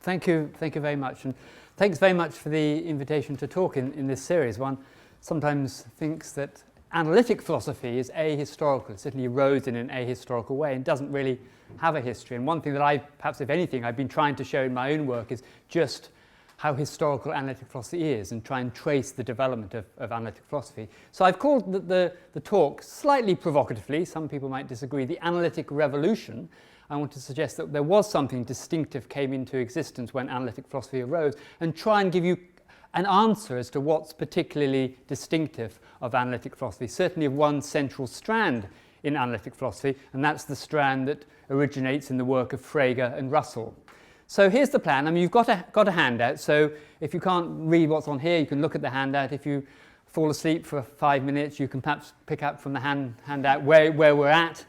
Thank you very much, and thanks very much for the invitation to talk in this series. One sometimes thinks that analytic philosophy is ahistorical. It certainly arose in an ahistorical way and doesn't really have a history. And one thing that perhaps if anything, I've been trying to show in my own work is just how historical analytic philosophy is and try and trace the development of analytic philosophy. So I've called the talk, slightly provocatively, some people might disagree, the analytic revolution. I want to suggest that there was something distinctive came into existence when analytic philosophy arose, and try and give you an answer as to what's particularly distinctive of analytic philosophy, certainly of one central strand in analytic philosophy, and that's the strand that originates in the work of Frege and Russell. So here's the plan. I mean, you've got a handout, so if you can't read what's on here, you can look at the handout. If you fall asleep for 5 minutes, you can perhaps pick up from the handout where we're at.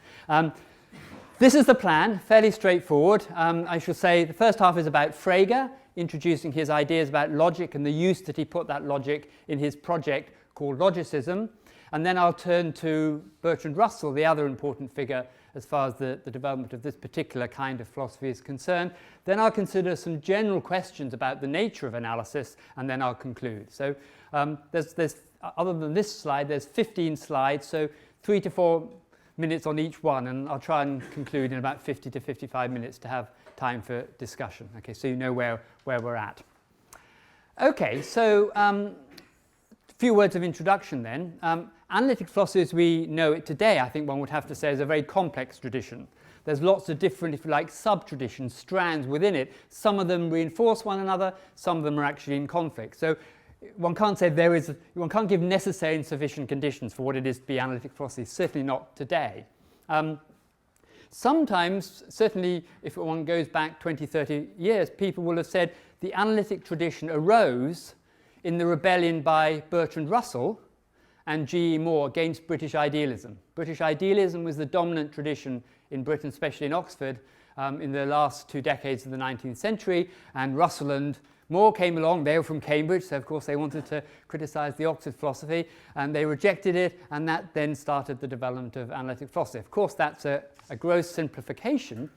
This is the plan, fairly straightforward. I should say the first half is about Frege, introducing his ideas about logic and the use that he put that logic in his project called logicism. And then I'll turn to Bertrand Russell, the other important figure as far as the development of this particular kind of philosophy is concerned. Then I'll consider some general questions about the nature of analysis, and then I'll conclude. So there's other than this slide, there's 15 slides, so 3 to 4 minutes on each one, and I'll try and conclude in about 50 to 55 minutes to have time for discussion. Okay, so you know where we're at. Okay, so a few words of introduction then. Analytic philosophy as we know it today, I think one would have to say, is a very complex tradition. There's lots of different, if you like, sub-traditions, strands within it. Some of them reinforce one another, some of them are actually in conflict. So one can't say one can't give necessary and sufficient conditions for what it is to be analytic philosophy, certainly not today. Sometimes, certainly if one goes back 20, 30 years, people will have said the analytic tradition arose in the rebellion by Bertrand Russell and G.E. Moore against British idealism. British idealism was the dominant tradition in Britain, especially in Oxford, in the last 2 decades of the 19th century, and Russell and Moore came along. They were from Cambridge, so of course they wanted to criticize the Oxford philosophy, and they rejected it, and that then started the development of analytic philosophy. Of course, that's a gross simplification.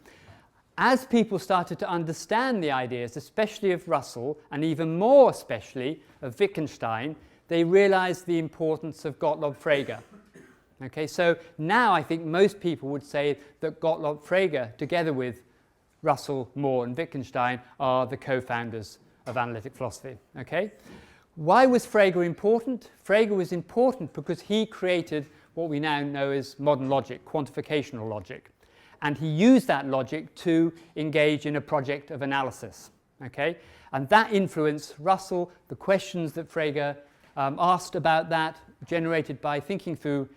As people started to understand the ideas, especially of Russell, and even more especially of Wittgenstein, they realized the importance of Gottlob Frege. Okay, so now I think most people would say that Gottlob Frege, together with Russell, Moore, and Wittgenstein, are the co-founders of analytic philosophy. Okay, why was Frege important? Frege was important because he created what we now know as modern logic, quantificational logic, and he used that logic to engage in a project of analysis. Okay, and that influenced Russell. The questions that Frege asked about that, generated by thinking through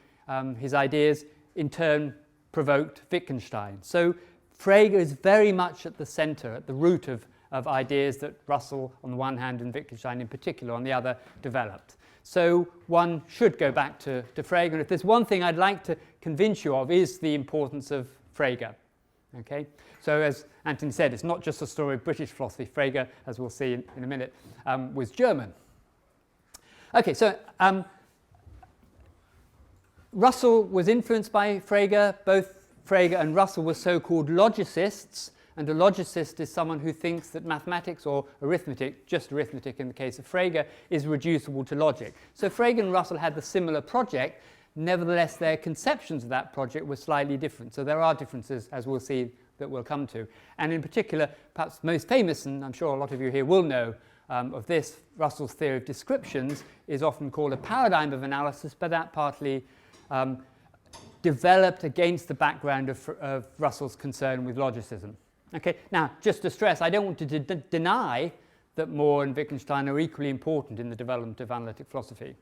his ideas, in turn provoked Wittgenstein. So Frege is very much at the center, at the root of ideas that Russell on the one hand and Wittgenstein in particular on the other developed. So one should go back to Frege, and if there's one thing I'd like to convince you of is the importance of Frege. Okay? So as Anthony said, it's not just a story of British philosophy. Frege, as we'll see in a minute, was German. Okay, so Russell was influenced by Frege. Both Frege and Russell were so-called logicists, and a logicist is someone who thinks that mathematics or arithmetic, just arithmetic in the case of Frege, is reducible to logic. So Frege and Russell had the similar project. Nevertheless, their conceptions of that project were slightly different. So there are differences, as we'll see, that we'll come to. And in particular, perhaps most famous, and I'm sure a lot of you here will know of this, Russell's theory of descriptions is often called a paradigm of analysis, but that partly developed against the background of Russell's concern with logicism. Okay, now just to stress, I don't want to deny that Moore and Wittgenstein are equally important in the development of analytic philosophy.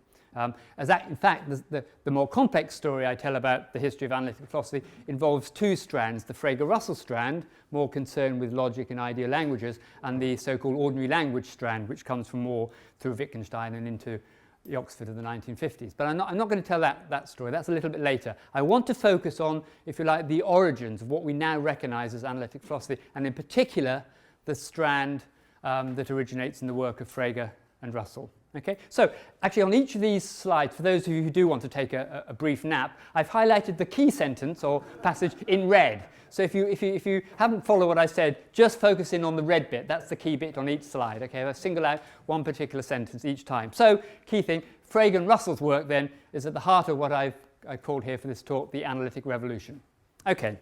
As that, in fact, the more complex story I tell about the history of analytic philosophy involves 2 strands: the Frege-Russell strand, more concerned with logic and ideal languages, and the so-called ordinary language strand, which comes from Moore through Wittgenstein and into the Oxford of the 1950s. But I'm not going to tell that story. That's a little bit later. I want to focus on, if you like, the origins of what we now recognize as analytic philosophy, and in particular, the strand that originates in the work of Frege and Russell. Okay, so actually on each of these slides, for those of you who do want to take a brief nap, I've highlighted the key sentence or passage in red. So if you haven't followed what I said, just focus in on the red bit. That's the key bit on each slide. Okay, I'll single out one particular sentence each time. So key thing, Frege and Russell's work then is at the heart of what I've called here for this talk the analytic revolution. Okay,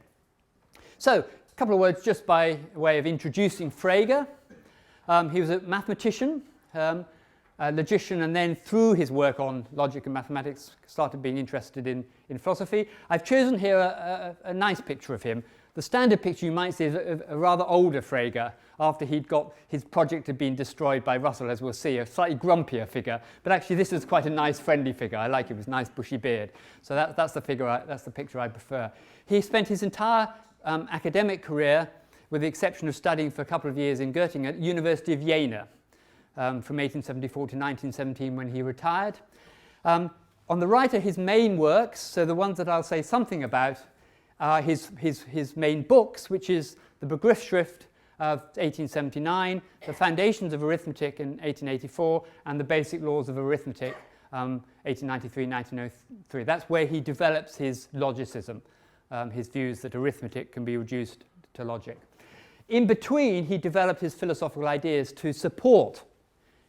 so a couple of words just by way of introducing Frege. He was a mathematician, a logician, and then through his work on logic and mathematics started being interested in philosophy. I've chosen here a nice picture of him. The standard picture you might see is a rather older Frege after his project had been destroyed by Russell, as we'll see, a slightly grumpier figure. But actually this is quite a nice friendly figure. I like it with nice bushy beard. So that's the picture I prefer. He spent his entire academic career, with the exception of studying for a couple of years in Göttingen, at University of Jena. From 1874 to 1917 when he retired. On the right are his main works, so the ones that I'll say something about are his main books, which is the Begriffsschrift of 1879, the Foundations of Arithmetic in 1884, and the Basic Laws of Arithmetic, 1893-1903. That's where he develops his logicism, his views that arithmetic can be reduced to logic. In between, he developed his philosophical ideas to support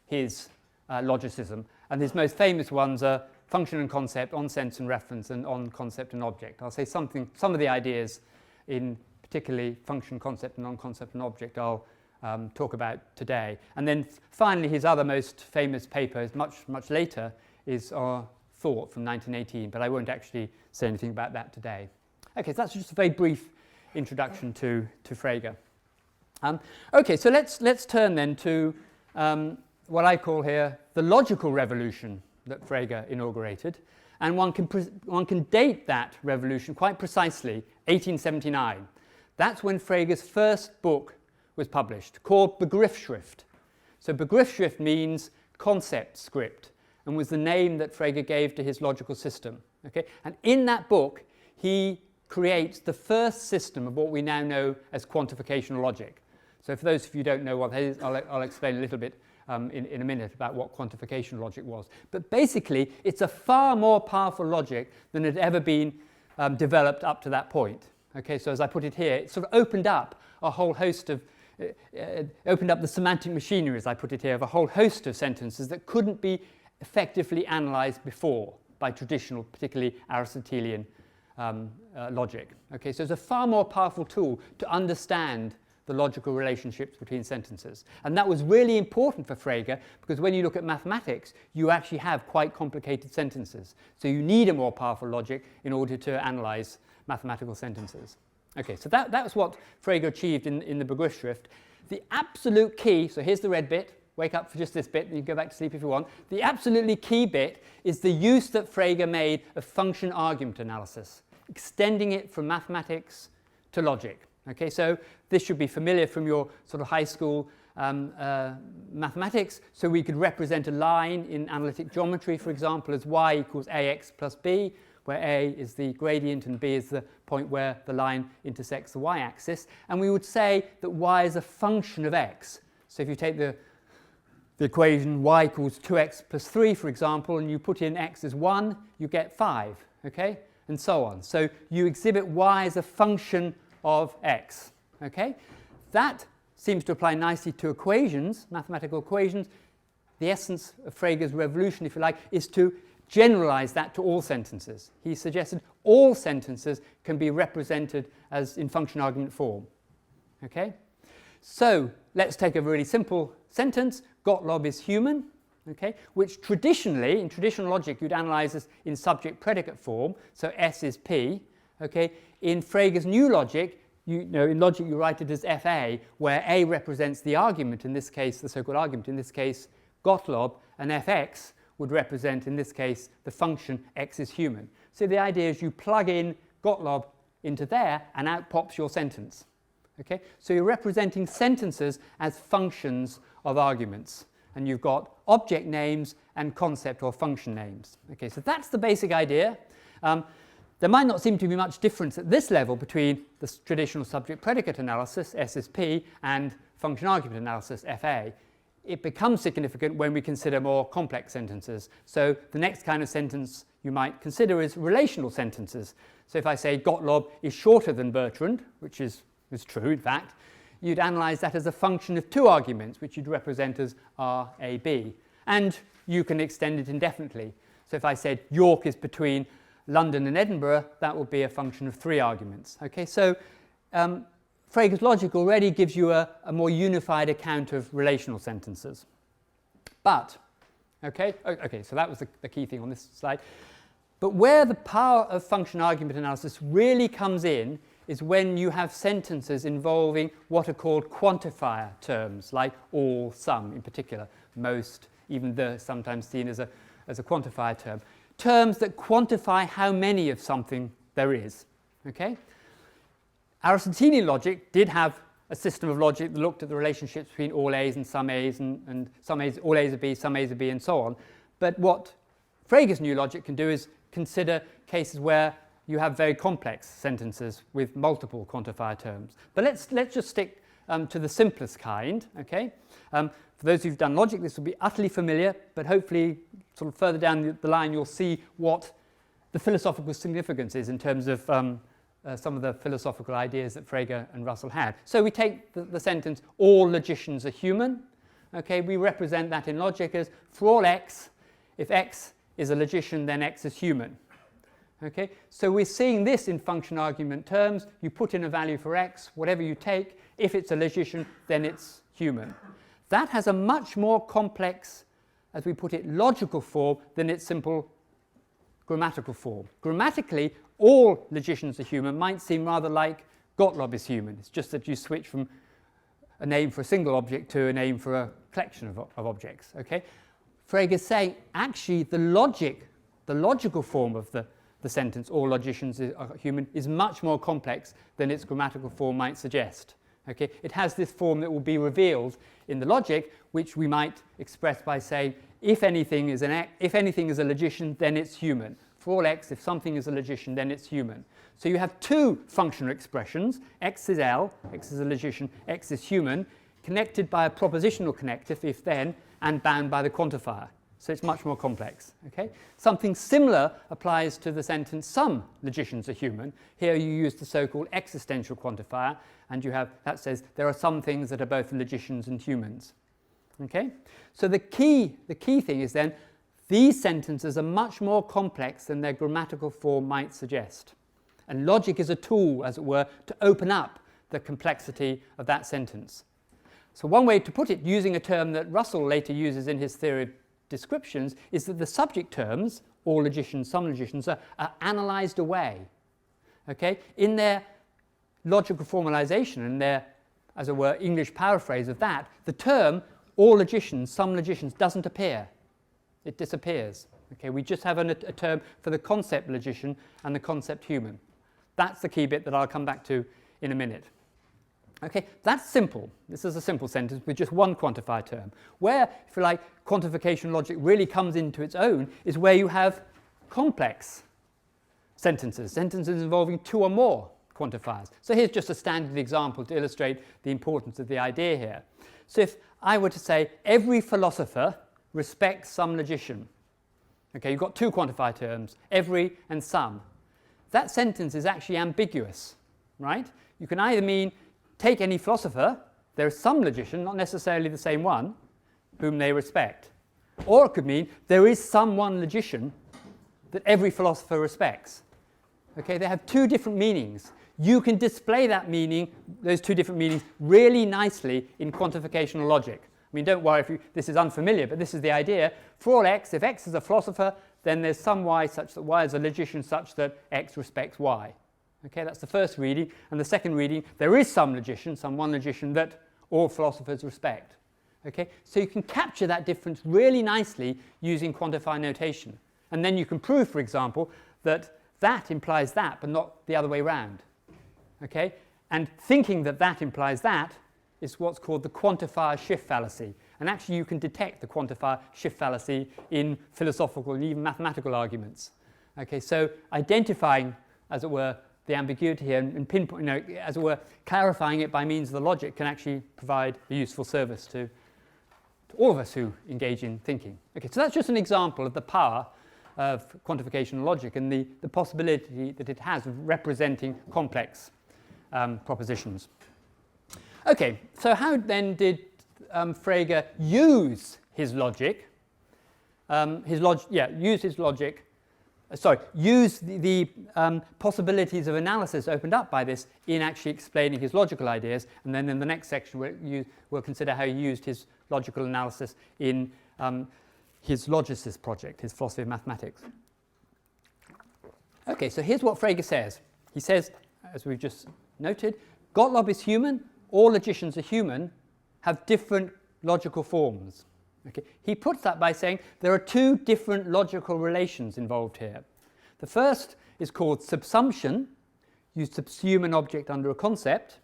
his logicism, and his most famous ones are function and concept, on sense and reference, and on concept and object. I'll say some of the ideas in particularly function, concept, and on concept and object I'll talk about today. And then finally his other most famous paper, much later, is Thought from 1918, but I won't actually say anything about that today. Okay, so that's just a very brief introduction to Frege. Okay, so let's turn then to what I call here the logical revolution that Frege inaugurated, and one can date that revolution quite precisely, 1879. That's when Frege's first book was published, called Begriffsschrift. So Begriffsschrift means concept script, and was the name that Frege gave to his logical system. Okay? And in that book, he creates the first system of what we now know as quantification logic. So for those of you who don't know what that is, I'll explain a little bit in a minute about what quantification logic was. But basically, it's a far more powerful logic than had ever been developed up to that point. Okay, so as I put it here, it sort of opened up a whole host of, opened up the semantic machinery, as I put it here, of a whole host of sentences that couldn't be effectively analysed before by traditional, particularly Aristotelian logic. Okay, so it's a far more powerful tool to understand the logical relationships between sentences. And that was really important for Frege, because when you look at mathematics, you actually have quite complicated sentences. So you need a more powerful logic in order to analyze mathematical sentences. Okay, so that was what Frege achieved in the Begriffsschrift. The absolute key, so here's the red bit, wake up for just this bit, and you can go back to sleep if you want. The absolutely key bit is the use that Frege made of function argument analysis, extending it from mathematics to logic. Okay, so this should be familiar from your sort of high school mathematics. So we could represent a line in analytic geometry, for example, as y equals ax plus b, where a is the gradient and b is the point where the line intersects the y-axis. And we would say that y is a function of x. So if you take the equation y equals 2x plus 3, for example, and you put in x as 1, you get 5, okay, and so on. So you exhibit y as a function of x. Okay? That seems to apply nicely to equations, mathematical equations. The essence of Frege's revolution, if you like, is to generalize that to all sentences. He suggested all sentences can be represented as in function argument form. Okay? So let's take a really simple sentence. Gottlob is human, okay, which traditionally, in traditional logic, you'd analyze as in subject-predicate form, so S is P. Okay? In Frege's new logic, in logic you write it as FA, where A represents the argument, in this case, the so-called argument, in this case, Gottlob, and FX would represent, in this case, the function x is human. So the idea is you plug in Gottlob into there, and out pops your sentence. Okay? So you're representing sentences as functions of arguments, and you've got object names and concept or function names. Okay, so that's the basic idea. There might not seem to be much difference at this level between the traditional subject-predicate analysis, S is P, and function argument analysis, FA. it becomes significant when we consider more complex sentences. So the next kind of sentence you might consider is relational sentences. So if I say Gottlob is shorter than Bertrand, which is true in fact, you'd analyse that as a function of two arguments, which you'd represent as R, A, B. And you can extend it indefinitely. So if I said York is between London and Edinburgh, that would be a function of three arguments. Okay, so Frege's logic already gives you a more unified account of relational sentences. But, okay, so that was the key thing on this slide. But where the power of function argument analysis really comes in is when you have sentences involving what are called quantifier terms, like all, some in particular, most, even the, sometimes seen as a quantifier term. Terms that quantify how many of something there is. Okay? Aristotelian logic did have a system of logic that looked at the relationships between all A's and some A's, and some A's, all A's are B, some A's are B, and so on. But what Frege's new logic can do is consider cases where you have very complex sentences with multiple quantifier terms. But let's just stick to the simplest kind. Okay? For those who've done logic, this will be utterly familiar, but hopefully sort of further down the line you'll see what the philosophical significance is in terms of some of the philosophical ideas that Frege and Russell had. So we take the sentence, all logicians are human. Okay, we represent that in logic as, for all x, if x is a logician, then x is human. Okay, so we're seeing this in function argument terms. You put in a value for x, whatever you take, if it's a logician, then it's human. That has a much more complex, as we put it, logical form than its simple grammatical form. Grammatically, all logicians are human might seem rather like Gottlob is human. It's just that you switch from a name for a single object to a name for a collection of objects. Okay? Frege is saying actually the logical form of the sentence, all logicians are human, is much more complex than its grammatical form might suggest. Okay? It has this form that will be revealed in the logic, which we might express by saying, if anything is a logician, then it's human. For all x, if something is a logician, then it's human. So you have two functional expressions, x is L, x is a logician, x is human, connected by a propositional connective, if then, and bound by the quantifier. So it's much more complex. Okay? Something similar applies to the sentence, some logicians are human. Here you use the so-called existential quantifier, and you have, that says there are some things that are both logicians and humans. Okay? So the key thing is then, these sentences are much more complex than their grammatical form might suggest. And logic is a tool, as it were, to open up the complexity of that sentence. So one way to put it, using a term that Russell later uses in his theory of descriptions, is that the subject terms, all logicians, some logicians, are analysed away. Okay? In their logical formalization and their, as it were, English paraphrase of that, the term all logicians, some logicians doesn't appear. It disappears. Okay? We just have a term for the concept logician and the concept human. That's the key bit that I'll come back to in a minute. Okay, that's simple. This is a simple sentence with just one quantifier term. Where, if you like, quantification logic really comes into its own is where you have complex sentences involving two or more quantifiers. So here's just a standard example to illustrate the importance of the idea here. So if I were to say every philosopher respects some logician, okay, you've got two quantifier terms, every and some. That sentence is actually ambiguous, right? You can either mean take any philosopher, there is some logician, not necessarily the same one, whom they respect. Or it could mean there is some one logician that every philosopher respects. Okay, they have two different meanings. You can display that meaning, those two different meanings, really nicely in quantificational logic. I mean, don't worry if this is unfamiliar, but this is the idea. For all x, if x is a philosopher, then there's some y such that y is a logician such that x respects y. Okay, that's the first reading. And the second reading, there is some logician, some one logician that all philosophers respect. Okay, so you can capture that difference really nicely using quantifier notation. And then you can prove, for example, that that implies that, but not the other way around. Okay, and thinking that that implies that is what's called the quantifier shift fallacy. And actually you can detect the quantifier shift fallacy in philosophical and even mathematical arguments. Okay, so identifying, as it were, the ambiguity here and pinpoint, as it were, clarifying it by means of the logic can actually provide a useful service to to all of us who engage in thinking. Okay, so that's just an example of the power of quantification logic and the possibility that it has of representing complex propositions. Okay, so how then did Frege use his logic? Use the possibilities of analysis opened up by this in actually explaining his logical ideas, and then in the next section we'll consider how he used his logical analysis in his logicist project, his philosophy of mathematics. Okay, so here's what Frege says. He says, as we've just noted, Gottlob is human, all logicians are human, have different logical forms. Okay. He puts that by saying there are two different logical relations involved here. The first is called subsumption. You subsume an object under a concept.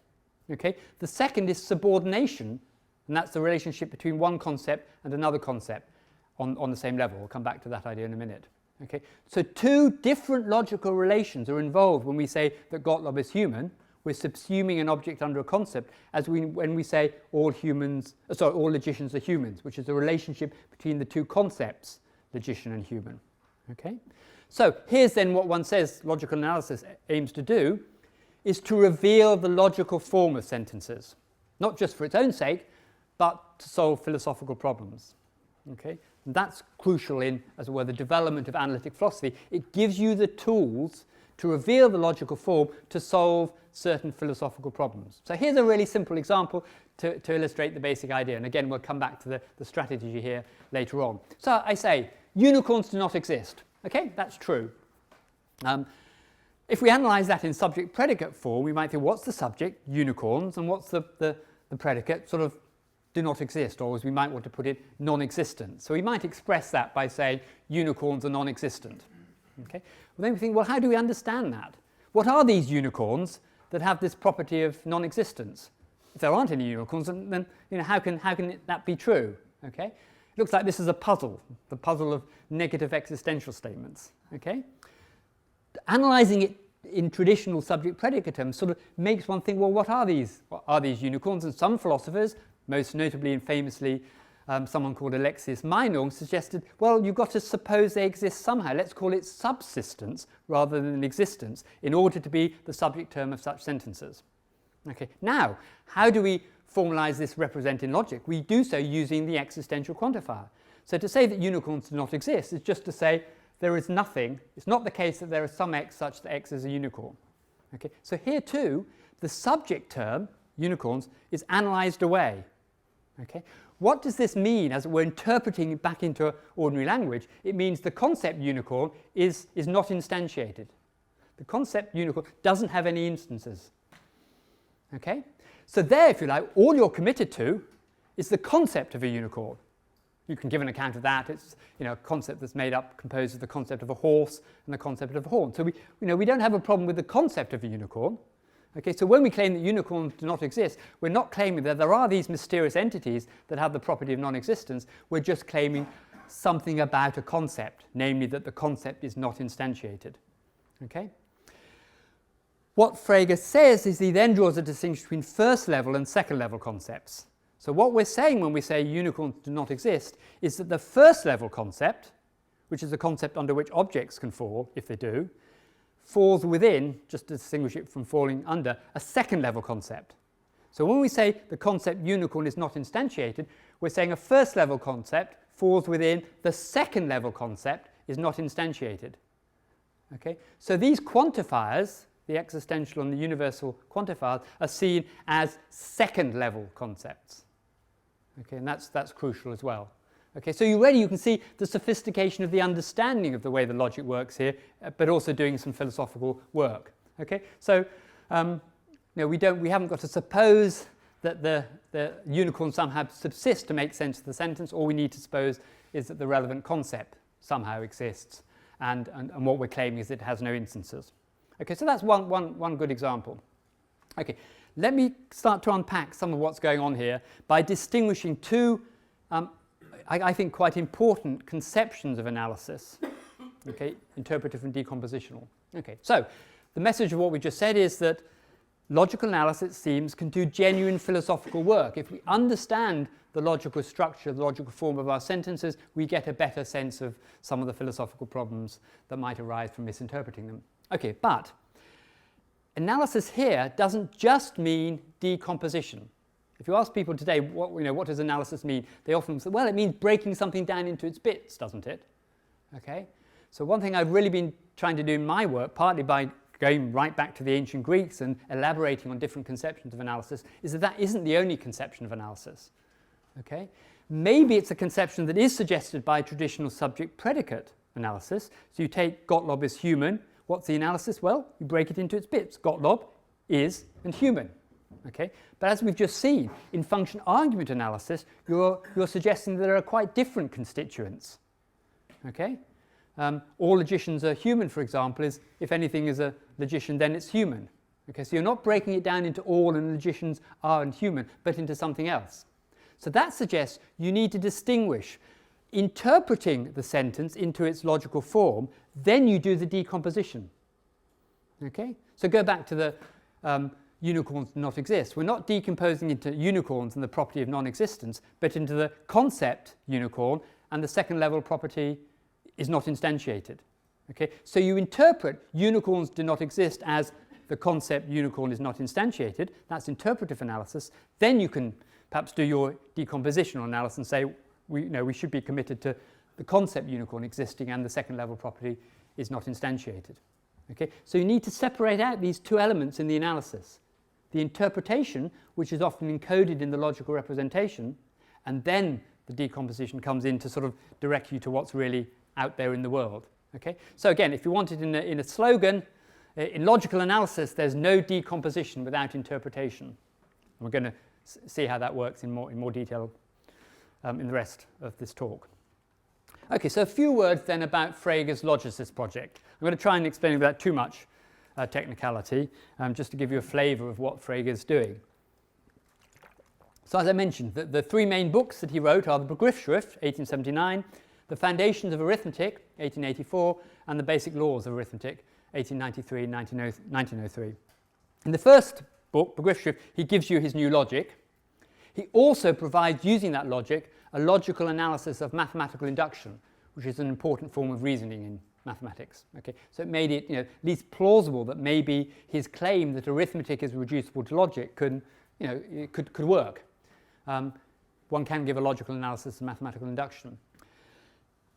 Okay. The second is subordination, and that's the relationship between one concept and another concept on the same level. We'll come back to that idea in a minute. Okay. So two different logical relations are involved when we say that Gottlob is human. We're subsuming an object under a concept when we say all logicians are humans, which is the relationship between the two concepts, logician and human. Okay? So here's then what one says logical analysis aims to do, is to reveal the logical form of sentences, not just for its own sake, but to solve philosophical problems. Okay? And that's crucial in, as it were, the development of analytic philosophy. It gives you the tools to reveal the logical form to solve certain philosophical problems. So here's a really simple example to illustrate the basic idea. And again, we'll come back to the strategy here later on. So I say, unicorns do not exist. Okay, that's true. If we analyse that in subject-predicate form, we might think, what's the subject? Unicorns. And what's the predicate? Sort of do not exist, or as we might want to put it, non-existent. So we might express that by saying unicorns are non-existent. Okay? Well, then we think, well, how do we understand that? What are these unicorns that have this property of non-existence? If there aren't any unicorns, then how can that be true? Okay? It looks like this is a puzzle, the puzzle of negative existential statements. Okay? Analysing it in traditional subject-predicate terms sort of makes one think, well, what are these? What are these unicorns? And some philosophers, most notably and famously someone called Alexius Meinong, suggested, well, you've got to suppose they exist somehow. Let's call it subsistence rather than existence in order to be the subject term of such sentences. Okay. Now, how do we formalise this represent in logic? We do so using the existential quantifier. So to say that unicorns do not exist is just to say there is nothing. It's not the case that there is some x such that x is a unicorn. Okay. So here too, the subject term, unicorns, is analysed away. Okay. What does this mean as we're interpreting it back into ordinary language? It means the concept unicorn is not instantiated. The concept unicorn doesn't have any instances. Okay? So there, if you like, all you're committed to is the concept of a unicorn. You can give an account of that. It's a concept that's made up, composed of the concept of a horse and the concept of a horn. So we don't have a problem with the concept of a unicorn. Okay, so when we claim that unicorns do not exist, we're not claiming that there are these mysterious entities that have the property of non-existence. We're just claiming something about a concept, namely that the concept is not instantiated. Okay? What Frege says is he then draws a distinction between first level and second level concepts. So what we're saying when we say unicorns do not exist is that the first level concept, which is a concept under which objects can fall, if they do, falls within, just to distinguish it from falling under, a second level concept. So when we say the concept unicorn is not instantiated, we're saying a first level concept falls within the second level concept is not instantiated. Okay? So these quantifiers, the existential and the universal quantifiers, are seen as second level concepts. Okay, and that's crucial as well. Okay, so you can see the sophistication of the understanding of the way the logic works here, but also doing some philosophical work. Okay, so we haven't got to suppose that the unicorn somehow subsists to make sense of the sentence. All we need to suppose is that the relevant concept somehow exists, and what we're claiming is that it has no instances. Okay, so that's one good example. Okay, let me start to unpack some of what's going on here by distinguishing two I think quite important conceptions of analysis, okay, interpretive and decompositional. Okay, so the message of what we just said is that logical analysis, it seems, can do genuine philosophical work. If we understand the logical structure, the logical form of our sentences, we get a better sense of some of the philosophical problems that might arise from misinterpreting them. Okay, but analysis here doesn't just mean decomposition. If you ask people today, what does analysis mean? They often say, well, it means breaking something down into its bits, doesn't it? Okay? So one thing I've really been trying to do in my work, partly by going right back to the ancient Greeks and elaborating on different conceptions of analysis, is that that isn't the only conception of analysis. Okay? Maybe it's a conception that is suggested by traditional subject-predicate analysis. So you take Gottlob is human. What's the analysis? Well, you break it into its bits. Gottlob is and human. Okay? But as we've just seen, in function argument analysis, you're suggesting that there are quite different constituents. Okay? All logicians are human, for example, is if anything is a logician, then it's human. Okay? So you're not breaking it down into all and logicians aren't human, but into something else. So that suggests you need to distinguish interpreting the sentence into its logical form, then you do the decomposition. Okay? So go back to the unicorns do not exist. We're not decomposing into unicorns and the property of non-existence, but into the concept unicorn, and the second level property is not instantiated. Okay? So you interpret unicorns do not exist as the concept unicorn is not instantiated. That's interpretive analysis. Then you can perhaps do your decompositional analysis and say, we should be committed to the concept unicorn existing and the second level property is not instantiated. Okay? So you need to separate out these two elements in the analysis. The interpretation, which is often encoded in the logical representation, and then the decomposition comes in to sort of direct you to what's really out there in the world. Okay? So again, if you want it in a slogan, in logical analysis, there's no decomposition without interpretation. And we're going to see how that works in more detail in the rest of this talk. Okay, so a few words then about Frege's logicist project. I'm going to try and explain without too much technicality, just to give you a flavour of what Frege is doing. So as I mentioned, the three main books that he wrote are the Begriffsschrift, 1879, the Foundations of Arithmetic, 1884, and the Basic Laws of Arithmetic, 1893 and 1903. In the first book, Begriffsschrift, he gives you his new logic. He also provides, using that logic, a logical analysis of mathematical induction, which is an important form of reasoning in mathematics. Okay? So it made it at least plausible that maybe his claim that arithmetic is reducible to logic could work. One can give a logical analysis of mathematical induction.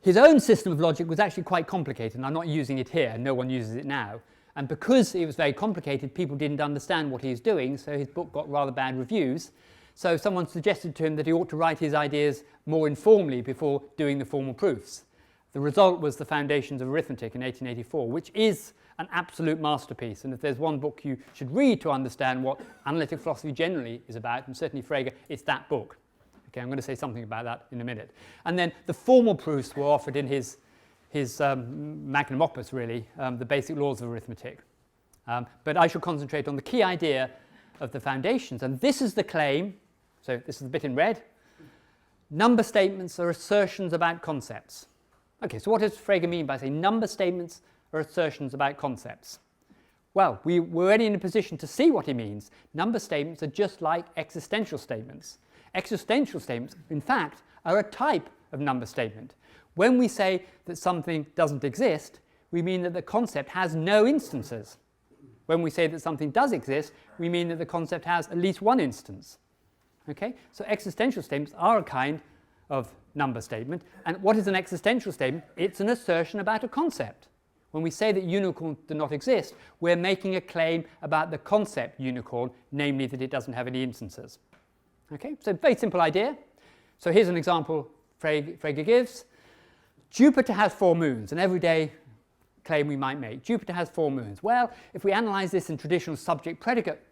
His own system of logic was actually quite complicated, and I'm not using it here, no one uses it now. And because it was very complicated, people didn't understand what he was doing, so his book got rather bad reviews. So someone suggested to him that he ought to write his ideas more informally before doing the formal proofs. The result was the Foundations of Arithmetic in 1884, which is an absolute masterpiece. And if there's one book you should read to understand what analytic philosophy generally is about, and certainly Frege, it's that book. Okay, I'm going to say something about that in a minute. And then the formal proofs were offered in his magnum opus, really, the Basic Laws of Arithmetic. But I shall concentrate on the key idea of the Foundations. And this is the claim. So this is the bit in red. Number statements are assertions about concepts. Okay, so what does Frege mean by saying number statements are assertions about concepts? Well, we're already in a position to see what he means. Number statements are just like existential statements. Existential statements, in fact, are a type of number statement. When we say that something doesn't exist, we mean that the concept has no instances. When we say that something does exist, we mean that the concept has at least one instance. Okay? So existential statements are a kind of number statement. And what is an existential statement? It's an assertion about a concept. When we say that unicorns do not exist, we're making a claim about the concept unicorn, namely that it doesn't have any instances. Okay? So very simple idea. So here's an example Frege gives. Jupiter has 4 moons, an everyday claim we might make. Jupiter has 4 moons. Well, if we analyze this in traditional subject-predicate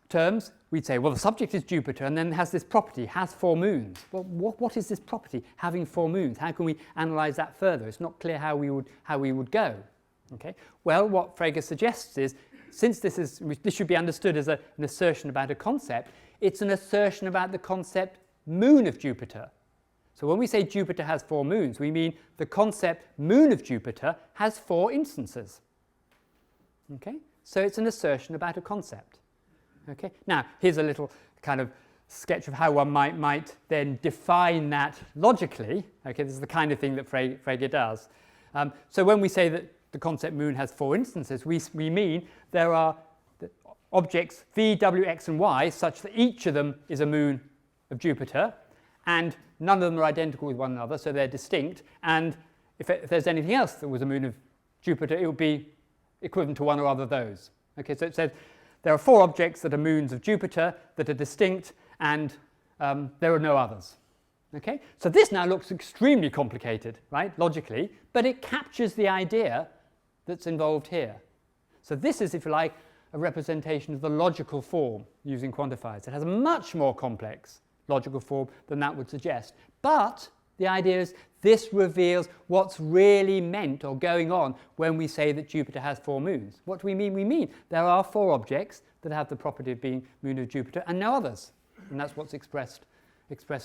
terms, we'd say, well, the subject is Jupiter and then has this property, has 4 moons. Well, what is this property, having 4 moons? How can we analyze that further? It's not clear how we would go. Okay? Well, what Frege suggests is, since this should be understood as an assertion about a concept, it's an assertion about the concept moon of Jupiter. So when we say Jupiter has 4 moons, we mean the concept moon of Jupiter has 4 instances. Okay? So it's an assertion about a concept. Okay? Now, here's a little kind of sketch of how one might then define that logically. Okay, this is the kind of thing that Frege does. So when we say that the concept moon has 4 instances, we mean there are objects v, w, x and y such that each of them is a moon of Jupiter, and none of them are identical with one another, so they're distinct, and if there's anything else that was a moon of Jupiter, it would be equivalent to one or other of those. Okay, so it says there are 4 objects that are moons of Jupiter that are distinct, and there are no others. Okay, so this now looks extremely complicated, right, logically, but it captures the idea that's involved here. So this is, if you like, a representation of the logical form using quantifiers. It has a much more complex logical form than that would suggest. But the idea is this reveals what's really meant or going on when we say that Jupiter has 4 moons. What do we mean? We mean there are 4 objects that have the property of being moon of Jupiter and no others. And that's what's expressed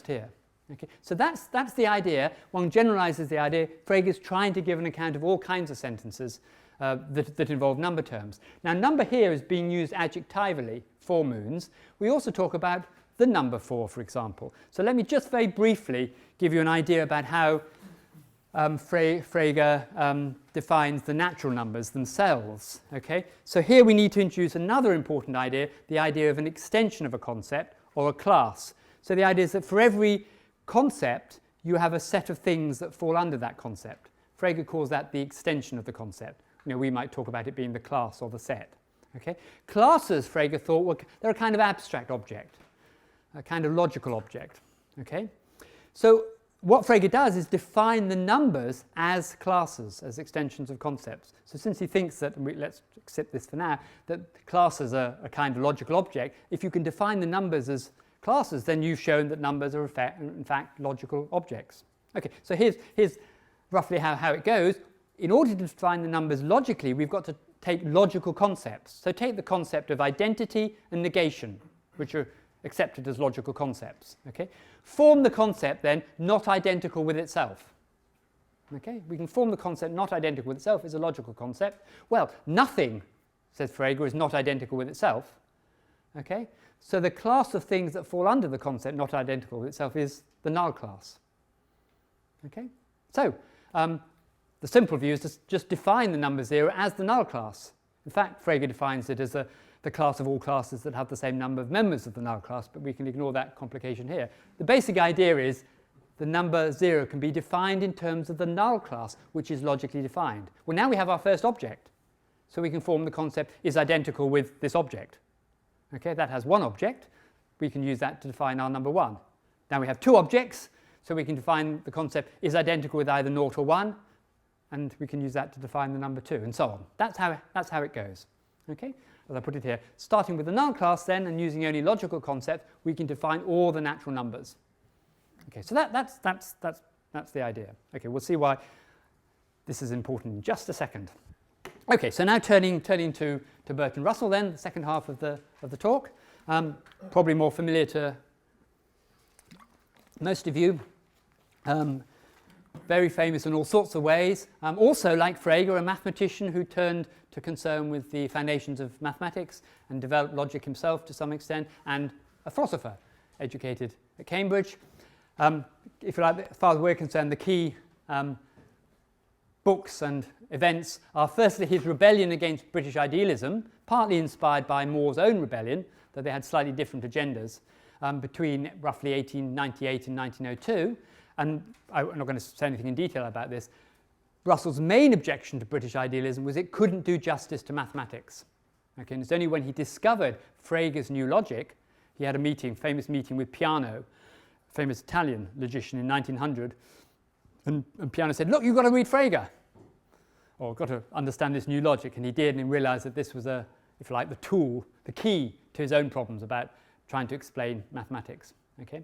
here. Okay, so that's the idea. One generalizes the idea. Frege is trying to give an account of all kinds of sentences that involve number terms. Now, number here is being used adjectively, 4 moons. We also talk about the number 4, for example. So let me just very briefly give you an idea about how Frege defines the natural numbers themselves. Okay? So here we need to introduce another important idea, the idea of an extension of a concept or a class. So the idea is that for every concept, you have a set of things that fall under that concept. Frege calls that the extension of the concept. You know, we might talk about it being the class or the set. Okay? Classes, Frege thought, they're a kind of abstract object, a kind of logical object. Okay? So what Frege does is define the numbers as classes, as extensions of concepts. So since he thinks that, and let's accept this for now, that classes are a kind of logical object, if you can define the numbers as classes, then you've shown that numbers are in fact logical objects. Okay, so here's roughly how it goes. In order to define the numbers logically, we've got to take logical concepts. So take the concept of identity and negation, which are accepted as logical concepts. Okay? Form the concept then not identical with itself. Okay? We can form the concept not identical with itself as a logical concept. Well, nothing, says Frege, is not identical with itself. Okay? So the class of things that fall under the concept not identical with itself is the null class. Okay? So the simple view is to just define the number 0 as the null class. In fact, Frege defines it as the class of all classes that have the same number of members of the null class, but we can ignore that complication here. The basic idea is the number 0 can be defined in terms of the null class, which is logically defined. Well, now we have our first object, so we can form the concept is identical with this object. Okay, that has one object. We can use that to define our number 1. Now we have 2 objects, so we can define the concept is identical with either 0 or 1, and we can use that to define the number 2, and so on. That's how it goes. Okay, as I put it here, starting with the null class then, and using only logical concepts, we can define all the natural numbers. Okay, so that's the idea. Okay, we'll see why this is important in just a second. Okay, so now turning to Bertrand Russell then, the second half of the talk, probably more familiar to most of you. Very famous in all sorts of ways. Also, like Frege, a mathematician who turned to concern with the foundations of mathematics and developed logic himself to some extent, and a philosopher, educated at Cambridge. If you like, as far as we're concerned, the key books and events are firstly his rebellion against British idealism, partly inspired by More's own rebellion, though they had slightly different agendas, between roughly 1898 and 1902. And I'm not going to say anything in detail about this. Russell's main objection to British idealism was it couldn't do justice to mathematics. Okay, and it's only when he discovered Frege's new logic, he had a famous meeting with Peano, a famous Italian logician in 1900, and Peano said, look, you've got to read Frege, or got to understand this new logic, and he did, and he realized that this was, if you like, the tool, the key to his own problems about trying to explain mathematics. Okay.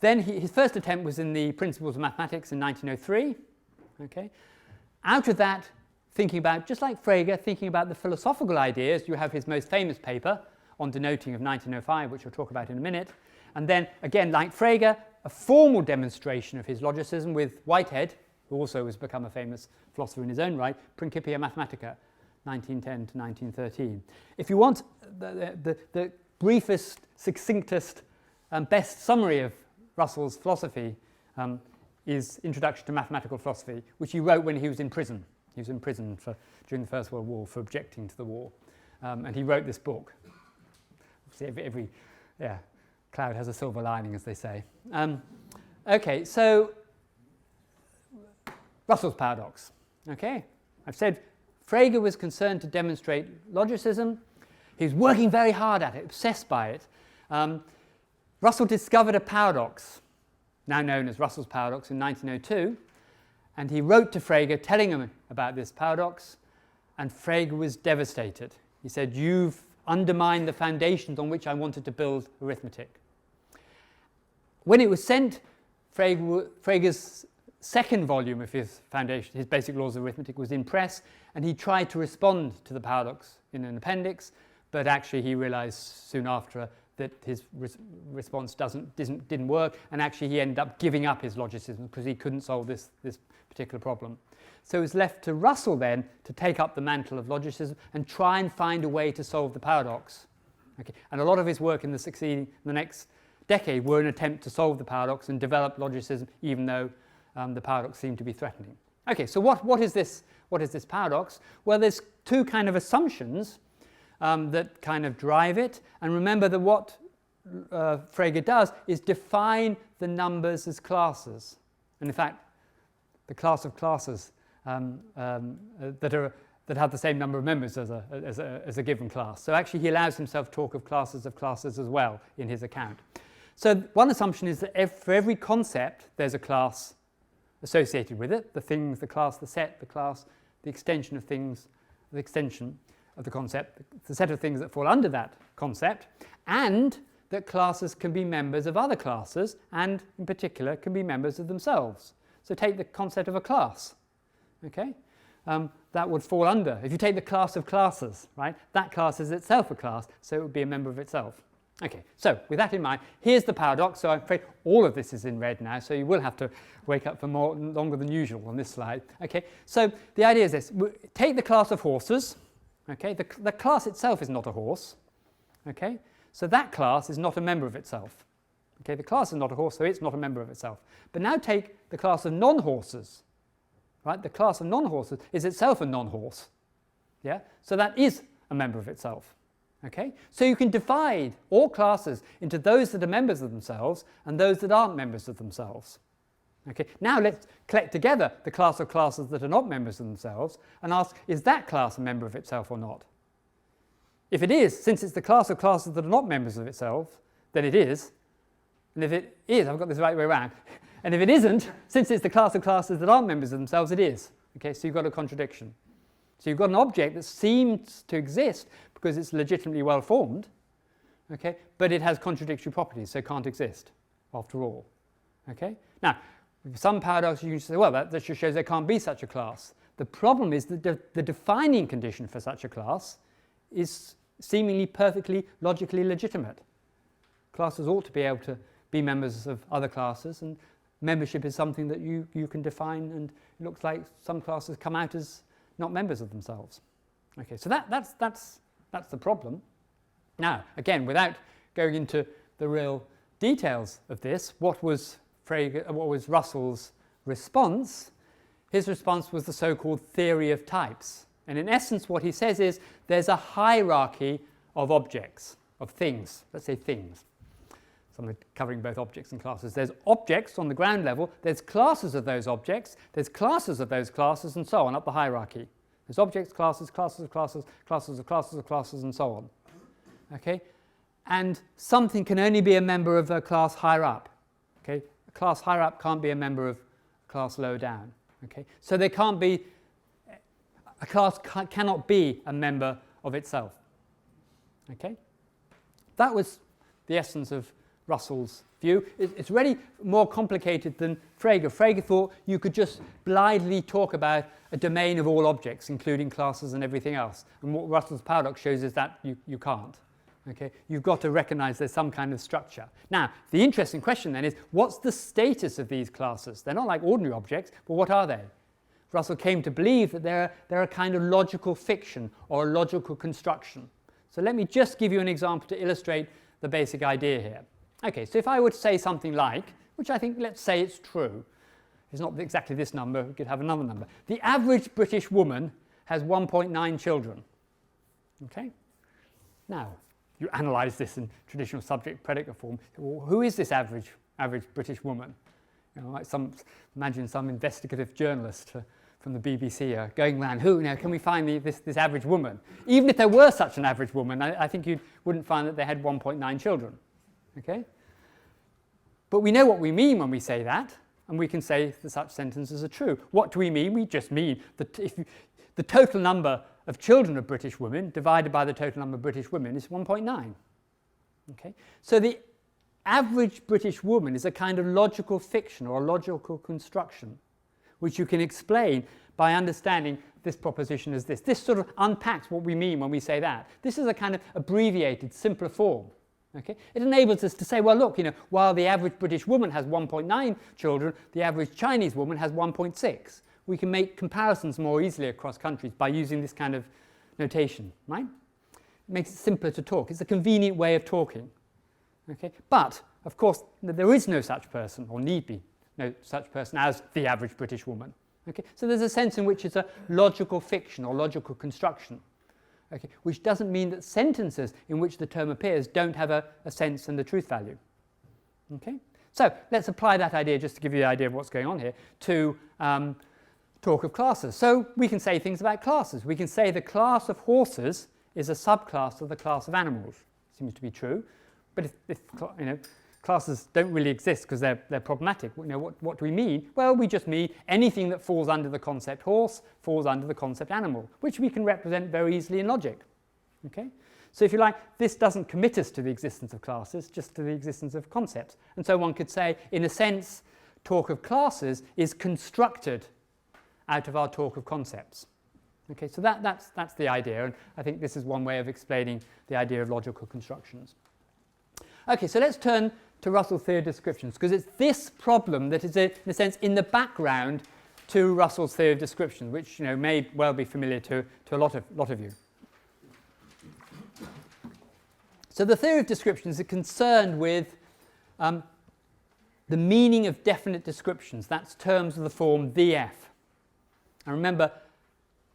Then his first attempt was in the Principles of Mathematics in 1903. Okay. Out of that, thinking about, just like Frege, thinking about the philosophical ideas, you have his most famous paper on denoting of 1905, which we'll talk about in a minute. And then, again, like Frege, a formal demonstration of his logicism with Whitehead, who also has become a famous philosopher in his own right, Principia Mathematica, 1910 to 1913. If you want the briefest, succinctest best summary of Russell's philosophy is Introduction to Mathematical Philosophy, which he wrote when he was in prison. He was in prison during the First World War for objecting to the war. And he wrote this book. Obviously, every cloud has a silver lining, as they say. Okay, so Russell's paradox. Okay, I've said Frege was concerned to demonstrate logicism. He was working very hard at it, obsessed by it. Russell discovered a paradox, now known as Russell's paradox, in 1902, and he wrote to Frege telling him about this paradox, and Frege was devastated. He said, "You've undermined the foundations on which I wanted to build arithmetic." When it was sent, Frege's second volume of his foundation, his Basic Laws of Arithmetic, was in press, and he tried to respond to the paradox in an appendix, but actually he realized soon after that his response didn't work, and actually he ended up giving up his logicism because he couldn't solve this particular problem. So it was left to Russell then to take up the mantle of logicism and try and find a way to solve the paradox. Okay. And a lot of his work in the next decade were an attempt to solve the paradox and develop logicism, even though the paradox seemed to be threatening. Okay, so what is this paradox? Well, there's two kind of assumptions that kind of drive it. And remember that what Frege does is define the numbers as classes. And in fact, the class of classes that have the same number of members as a given class. So actually he allows himself to talk of classes as well in his account. So one assumption is that for every concept there's a class associated with it, the things, the class, the set, the class, the extension of things, the extension of the concept, the set of things that fall under that concept, and that classes can be members of other classes and in particular can be members of themselves. So take the concept of a class, okay? That would fall under, if you take the class of classes, right, that class is itself a class, so it would be a member of itself. Okay, so with that in mind, here's the paradox. So I'm afraid all of this is in red now, so you will have to wake up for longer than usual on this slide. Okay, so the idea is this. Take the class of horses. Okay, the class itself is not a horse. Okay, so that class is not a member of itself. Okay, the class is not a horse, so it's not a member of itself. But now take the class of non-horses. Right, the class of non-horses is itself a non-horse. Yeah, so that is a member of itself. Okay, so you can divide all classes into those that are members of themselves and those that aren't members of themselves. Okay, now let's collect together the class of classes that are not members of themselves and ask, is that class a member of itself or not? If it is, since it's the class of classes that are not members of itself, then it is. And if it is, I've got this the right way around. And if it isn't, since it's the class of classes that aren't members of themselves, it is. Okay, so you've got a contradiction. So you've got an object that seems to exist because it's legitimately well formed, okay, but it has contradictory properties, so it can't exist after all. Okay? Now, with some paradoxes you can say, well, that just shows there can't be such a class. The problem is that the defining condition for such a class is seemingly perfectly logically legitimate. Classes ought to be able to be members of other classes, and membership is something that you can define, and it looks like some classes come out as not members of themselves. Okay, so that's the problem. Now, again, without going into the real details of this, what was Russell's response? His response was the so-called theory of types. And in essence, what he says is there's a hierarchy of objects, of things, let's say things. So I'm covering both objects and classes. There's objects on the ground level, there's classes of those objects, there's classes of those classes, and so on up the hierarchy. There's objects, classes, classes of classes, classes of classes of classes, and so on. Okay? And something can only be a member of a class higher up. Okay? A class higher up can't be a member of a class lower down. Okay? So there can't be, a class cannot be a member of itself. Okay? That was the essence of Russell's view. It's really more complicated than Frege. Frege thought you could just blithely talk about a domain of all objects, including classes and everything else. And what Russell's paradox shows is that you can't. Okay? You've got to recognize there's some kind of structure. Now, the interesting question then is, what's the status of these classes? They're not like ordinary objects, but what are they? Russell came to believe that they're a kind of logical fiction or a logical construction. So let me just give you an example to illustrate the basic idea here. Okay, so if I were to say something like, which I think, let's say it's true, it's not exactly this number, we could have another number. The average British woman has 1.9 children. Okay? Now, you analyse this in traditional subject-predicate form. Well, who is this average British woman? You know, like imagine some investigative journalist from the BBC going around, who, now, can we find this average woman? Even if there were such an average woman, I think you wouldn't find that they had 1.9 children. Okay? But we know what we mean when we say that, and we can say that such sentences are true. What do we mean? We just mean that if the total number of children of British women divided by the total number of British women is 1.9. Okay? So the average British woman is a kind of logical fiction or a logical construction, which you can explain by understanding this proposition as this. This sort of unpacks what we mean when we say that. This is a kind of abbreviated, simpler form. Okay? It enables us to say, well, look, while the average British woman has 1.9 children, the average Chinese woman has 1.6. We can make comparisons more easily across countries by using this kind of notation, right? It makes it simpler to talk. It's a convenient way of talking. Okay? But, of course, there is no such person, or need be no such person as the average British woman. Okay? So there's a sense in which it's a logical fiction or logical construction. Okay, which doesn't mean that sentences in which the term appears don't have a sense and a truth value. Okay? So let's apply that idea, just to give you the idea of what's going on here, to talk of classes. So we can say things about classes. We can say the class of horses is a subclass of the class of animals. Seems to be true. But if classes don't really exist because they're problematic, what do we mean? Well, we just mean anything that falls under the concept horse falls under the concept animal, which we can represent very easily in logic. Okay? So if you like, this doesn't commit us to the existence of classes, just to the existence of concepts. And so one could say, in a sense, talk of classes is constructed out of our talk of concepts. Okay, so that's the idea, and I think this is one way of explaining the idea of logical constructions. Okay, so let's turn to Russell's theory of descriptions, because it's this problem that is, in a sense, in the background to Russell's theory of descriptions, which may well be familiar to a lot of you. So the theory of descriptions is concerned with the meaning of definite descriptions. That's terms of the form VF. And remember,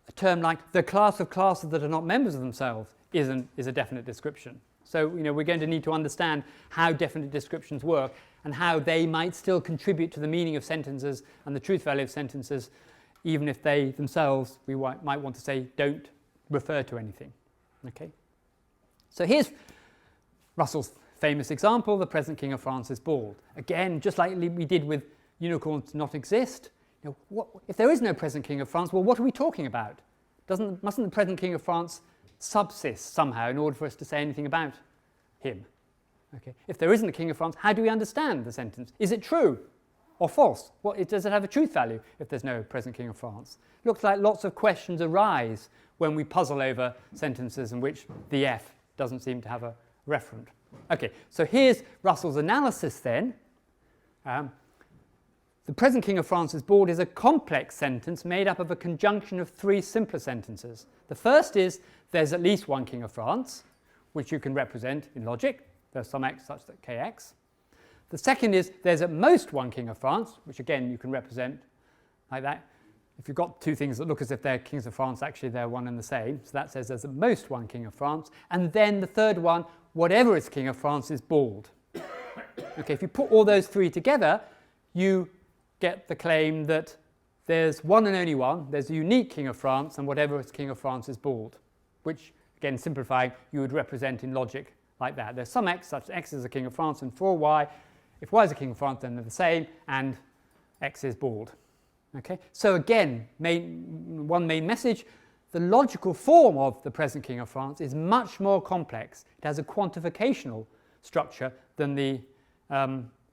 a term like the class of classes that are not members of themselves is a definite description. So we're going to need to understand how definite descriptions work and how they might still contribute to the meaning of sentences and the truth value of sentences, even if they themselves, we might want to say, don't refer to anything. Okay? So here's Russell's famous example, the present King of France is bald. Again, just like we did with unicorns not exist, if there is no present King of France, well, what are we talking about? Mustn't the present King of France subsist somehow in order for us to say anything about him? Okay. If there isn't a King of France, how do we understand the sentence? Is it true or false? Does it have a truth value if there's no present King of France? Looks like lots of questions arise when we puzzle over sentences in which the F doesn't seem to have a referent. Okay, so here's Russell's analysis then. The present King of France is bald is a complex sentence made up of a conjunction of three simpler sentences. The first is there's at least one King of France, which you can represent in logic. There's some x such that kx. The second is there's at most one King of France, which again you can represent like that. If you've got two things that look as if they're kings of France, actually they're one and the same. So that says there's at most one King of France. And then the third one, whatever is King of France is bald. Okay, if you put all those three together, you get the claim that there's one and only one, there's a unique King of France, and whatever is King of France is bald, which, again, simplifying, you would represent in logic like that. There's some x, such x is a King of France, and for y, if y is a King of France, then they're the same, and x is bald. Okay? So again, one main message, the logical form of the present King of France is much more complex. It has a quantificational structure than the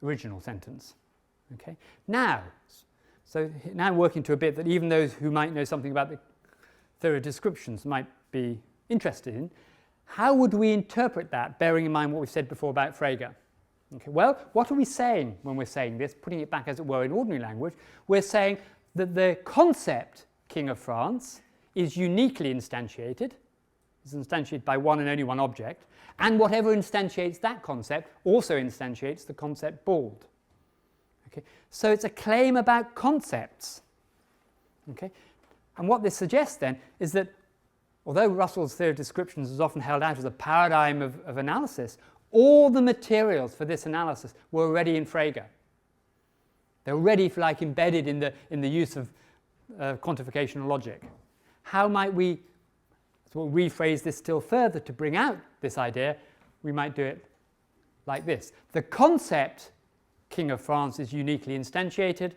original sentence. Okay. Now working to a bit that even those who might know something about the theory of descriptions might be interested in. How would we interpret that, bearing in mind what we've said before about Frege? Okay, well, what are we saying when we're saying this, putting it back as it were in ordinary language? We're saying that the concept King of France is uniquely instantiated. is instantiated by one and only one object, and whatever instantiates that concept also instantiates the concept bald. Okay? So it's a claim about concepts. Okay? And what this suggests then is that although Russell's theory of descriptions is often held out as a paradigm of analysis, all the materials for this analysis were already in Frege. They're already, if you like, embedded in the use of quantification logic. How might we rephrase this still further to bring out this idea? We might do it like this. The concept King of France is uniquely instantiated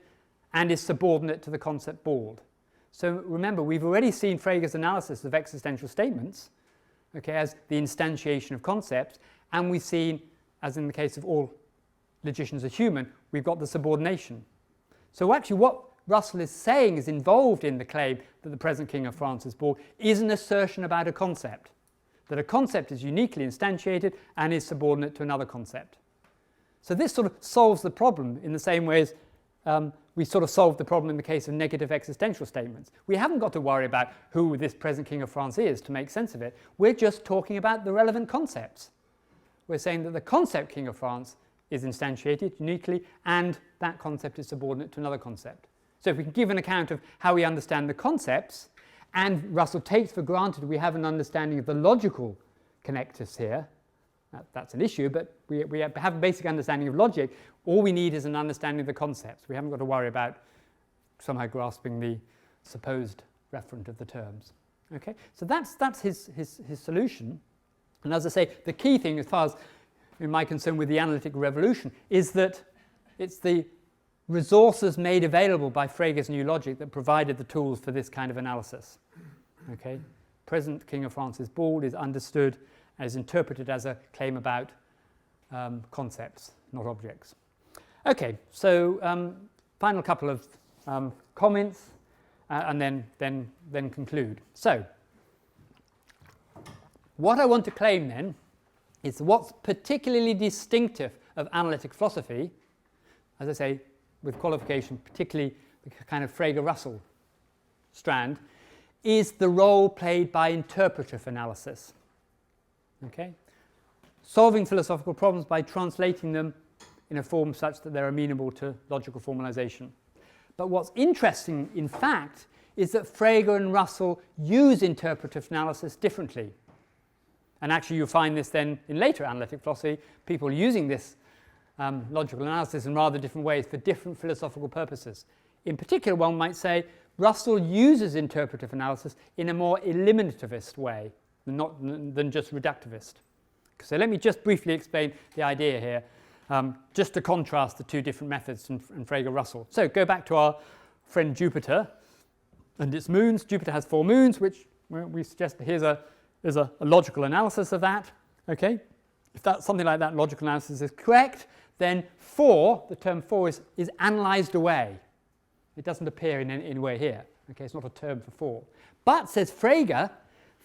and is subordinate to the concept bald. So remember, we've already seen Frege's analysis of existential statements, okay, as the instantiation of concepts, and we've seen, as in the case of all logicians are human, we've got the subordination. So actually what Russell is saying is involved in the claim that the present King of France is bald is an assertion about a concept, that a concept is uniquely instantiated and is subordinate to another concept. So this sort of solves the problem in the same way as we sort of solved the problem in the case of negative existential statements. We haven't got to worry about who this present King of France is to make sense of it. We're just talking about the relevant concepts. We're saying that the concept King of France is instantiated uniquely and that concept is subordinate to another concept. So if we can give an account of how we understand the concepts, and Russell takes for granted we have an understanding of the logical connectors here, that's an issue, but we have a basic understanding of logic. All we need is an understanding of the concepts. We haven't got to worry about somehow grasping the supposed referent of the terms. Okay, so that's his solution. And as I say, the key thing, as far as in my concern with the analytic revolution, is that it's the resources made available by Frege's new logic that provided the tools for this kind of analysis. Okay, present King of France is bald is understood and is interpreted as a claim about concepts, not objects. Okay, so final couple of comments and then conclude. So, what I want to claim then is what's particularly distinctive of analytic philosophy, as I say, with qualification, particularly the kind of Frege-Russell strand, is the role played by interpretive analysis. Okay? Solving philosophical problems by translating them in a form such that they're amenable to logical formalization. But what's interesting, in fact, is that Frege and Russell use interpretive analysis differently. And actually you'll find this then in later analytic philosophy, people using this logical analysis in rather different ways for different philosophical purposes. In particular, one might say Russell uses interpretive analysis in a more eliminativist way than just reductivist. So let me just briefly explain the idea here, just to contrast the two different methods in Frege-Russell. So go back to our friend Jupiter and its moons. Jupiter has 4 moons, which we suggest here's a logical analysis of that. Okay, if that's something like that logical analysis is correct, then 4, the term 4 is analysed away. It doesn't appear in any way here. Okay, it's not a term for 4. But, says Frege,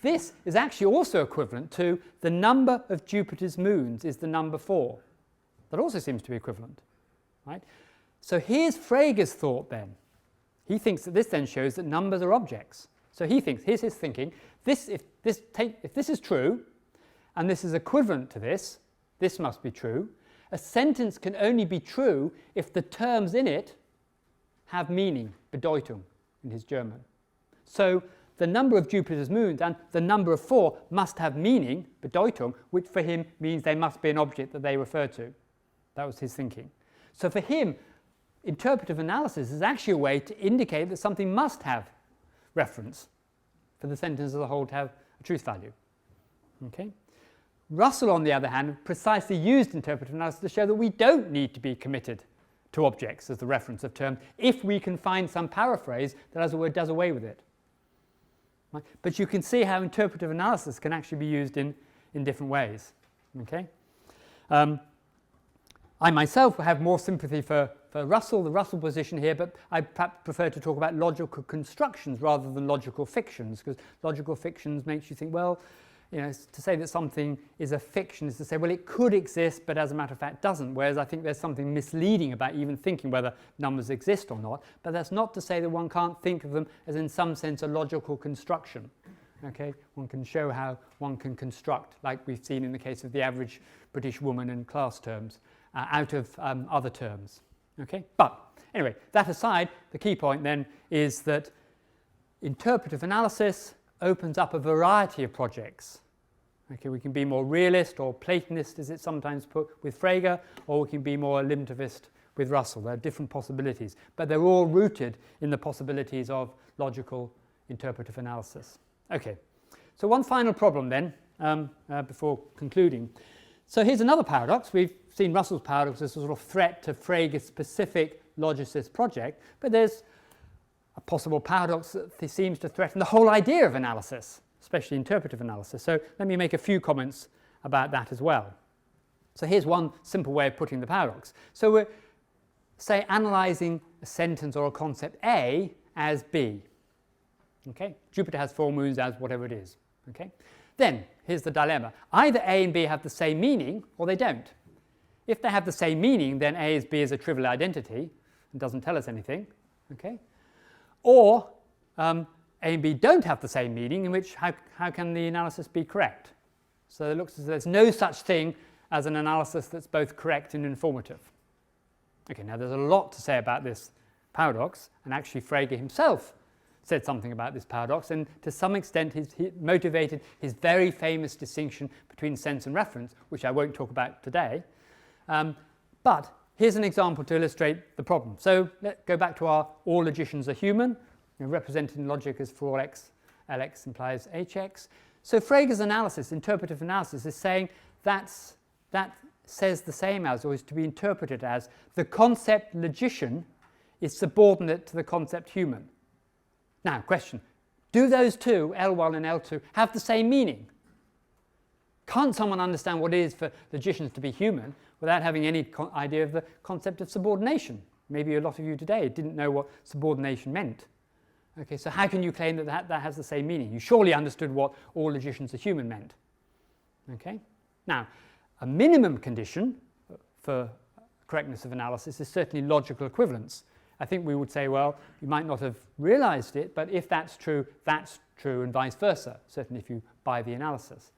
this is actually also equivalent to the number of Jupiter's moons is the number 4. That also seems to be equivalent. Right? So here's Frege's thought then. He thinks that this then shows that numbers are objects. So he thinks, here's his thinking, if this is true, and this is equivalent to this must be true. A sentence can only be true if the terms in it have meaning, Bedeutung in his German. So the number of Jupiter's moons and the number of 4 must have meaning, Bedeutung, which for him means they must be an object that they refer to. That was his thinking. So for him, interpretive analysis is actually a way to indicate that something must have reference for the sentence as a whole to have a truth value. Okay? Russell, on the other hand, precisely used interpretive analysis to show that we don't need to be committed to objects as the reference of terms if we can find some paraphrase that, as it were, does away with it. Right? But you can see how interpretive analysis can actually be used in different ways. Okay? I myself have more sympathy for Russell, the Russell position here, but I perhaps prefer to talk about logical constructions rather than logical fictions, because logical fictions makes you think, well, you know, to say that something is a fiction is to say, well, it could exist, but as a matter of fact doesn't, whereas I think there's something misleading about even thinking whether numbers exist or not, but that's not to say that one can't think of them as in some sense a logical construction. Okay, one can show how one can construct, like we've seen in the case of the average British woman in class terms, out of other terms. Okay, but anyway, that aside, the key point then is that interpretive analysis opens up a variety of projects. Okay, we can be more realist or Platonist, as it's sometimes put, with Frege, or we can be more ellipticist with Russell. There are different possibilities, but they're all rooted in the possibilities of logical interpretive analysis. Okay, so one final problem then, before concluding. So here's another paradox. We've seen Russell's paradox as a sort of threat to Frege's specific logicist project, but there's a possible paradox that seems to threaten the whole idea of analysis, especially interpretive analysis. So let me make a few comments about that as well. So here's one simple way of putting the paradox. So we're, say, analysing a sentence or a concept A as B. Okay? Jupiter has 4 moons as whatever it is. Okay? Then, here's the dilemma. Either A and B have the same meaning, or they don't. If they have the same meaning, then A is B is a trivial identity and doesn't tell us anything. Okay? Or A and B don't have the same meaning, in which how can the analysis be correct? So it looks as though there's no such thing as an analysis that's both correct and informative. Okay, now there's a lot to say about this paradox, and actually Frege himself said something about this paradox, and to some extent he motivated his very famous distinction between sense and reference, which I won't talk about today. But here's an example to illustrate the problem. So let's go back to our all logicians are human, represented in logic as for all x, Lx implies hx. So Frege's analysis, interpretive analysis, is saying that says the same as, or is to be interpreted as, the concept logician is subordinate to the concept human. Now, question, do those two, L1 and L2, have the same meaning? Can't someone understand what it is for logicians to be human without having any idea of the concept of subordination? Maybe a lot of you today didn't know what subordination meant. Okay, so how can you claim that that has the same meaning? You surely understood what all logicians are human meant. Okay? Now, a minimum condition for correctness of analysis is certainly logical equivalence. I think we would say, well, you might not have realized it, but if that's true, and vice versa, certainly if you buy the analysis.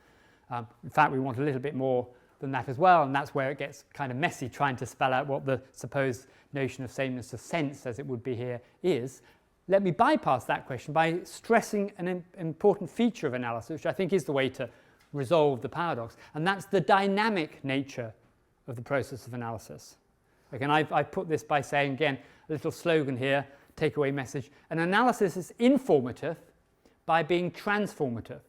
In fact, we want a little bit more than that as well, and that's where it gets kind of messy, trying to spell out what the supposed notion of sameness of sense, as it would be here, is. Let me bypass that question by stressing an important feature of analysis, which I think is the way to resolve the paradox, and that's the dynamic nature of the process of analysis. Again, I put this by saying, again, a little slogan here, takeaway message: an analysis is informative by being transformative.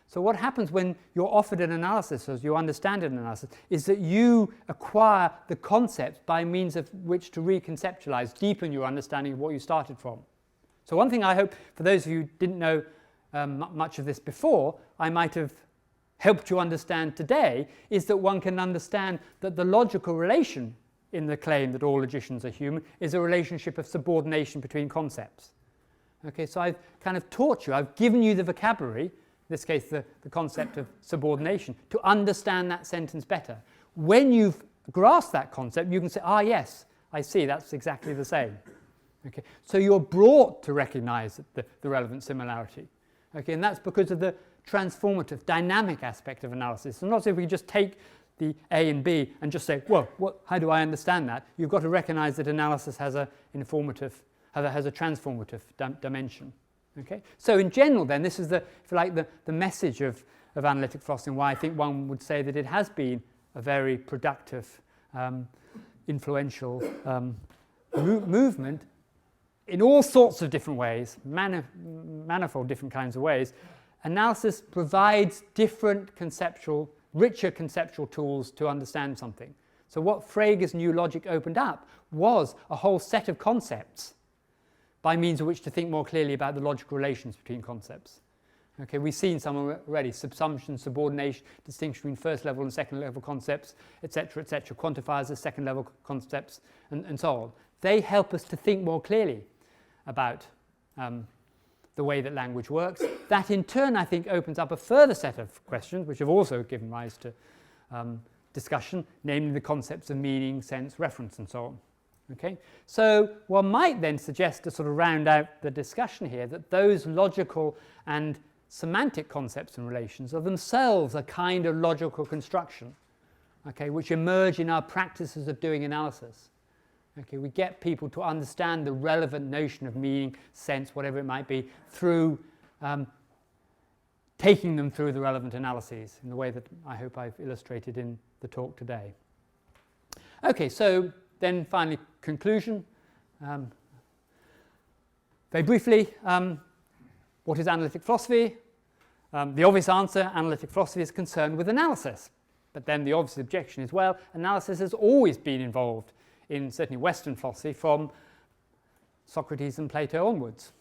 So what happens when you're offered an analysis, as you understand an analysis, is that you acquire the concept by means of which to reconceptualize, deepen your understanding of what you started from. So one thing I hope, for those of you who didn't know much of this before, I might have helped you understand today, is that one can understand that the logical relation in the claim that all logicians are human is a relationship of subordination between concepts. Okay, so I've kind of taught you, I've given you the vocabulary, in this case the concept of subordination, to understand that sentence better. When you've grasped that concept, you can say, ah yes, I see, that's exactly the same. Okay, so you're brought to recognize the relevant similarity. Okay, and that's because of the transformative, dynamic aspect of analysis. And not if we just take the A and B and just say, well, how do I understand that? You've got to recognize that analysis has a transformative dimension. Okay? So in general then, this is the message of analytic philosophy, and why I think one would say that it has been a very productive, influential movement in all sorts of different ways, manifold different kinds of ways. Analysis provides different richer conceptual tools to understand something. So what Frege's new logic opened up was a whole set of concepts by means of which to think more clearly about the logical relations between concepts. Okay, we've seen some already: subsumption, subordination, distinction between first level and second level concepts, etc., etc. Quantifiers as second level concepts, and so on. They help us to think more clearly about the way that language works. That in turn, I think, opens up a further set of questions which have also given rise to discussion, namely the concepts of meaning, sense, reference, and so on. Okay? So one might then suggest, to sort of round out the discussion here, that those logical and semantic concepts and relations are themselves a kind of logical construction, okay, which emerge in our practices of doing analysis. Okay, we get people to understand the relevant notion of meaning, sense, whatever it might be, through taking them through the relevant analyses in the way that I hope I've illustrated in the talk today. Okay, so then finally, conclusion. Very briefly, what is analytic philosophy? The obvious answer, analytic philosophy is concerned with analysis. But then the obvious objection is, well, analysis has always been involved in certainly Western philosophy from Socrates and Plato onwards.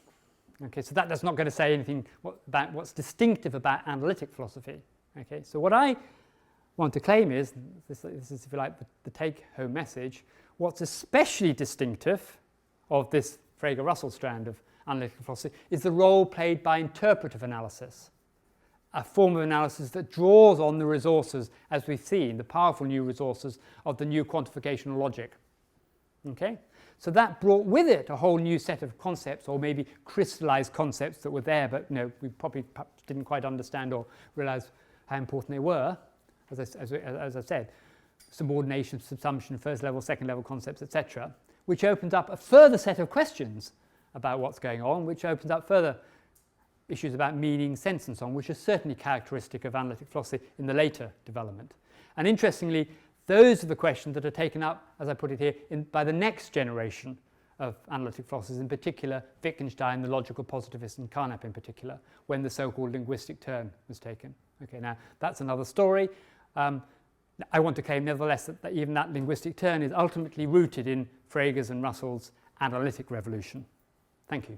Okay, so that's not going to say anything about what's distinctive about analytic philosophy. Okay, so what I want to claim is, this is, if you like, the take-home message, what's especially distinctive of this Frege and Russell strand of analytic philosophy is the role played by interpretive analysis, a form of analysis that draws on the resources, as we've seen, the powerful new resources of the new quantificational logic. Okay? So that brought with it a whole new set of concepts, or maybe crystallized concepts that were there, but we probably perhaps didn't quite understand or realize how important they were, as I said, subordination, subsumption, first level, second level concepts, etc., which opens up a further set of questions about what's going on, which opens up further issues about meaning, sense, and so on, which is certainly characteristic of analytic philosophy in the later development. And interestingly, those are the questions that are taken up, as I put it here, by the next generation of analytic philosophers, in particular Wittgenstein, the logical positivists, and Carnap in particular, when the so-called linguistic turn was taken. Okay, now that's another story. I want to claim, nevertheless, that even that linguistic turn is ultimately rooted in Frege's and Russell's analytic revolution. Thank you.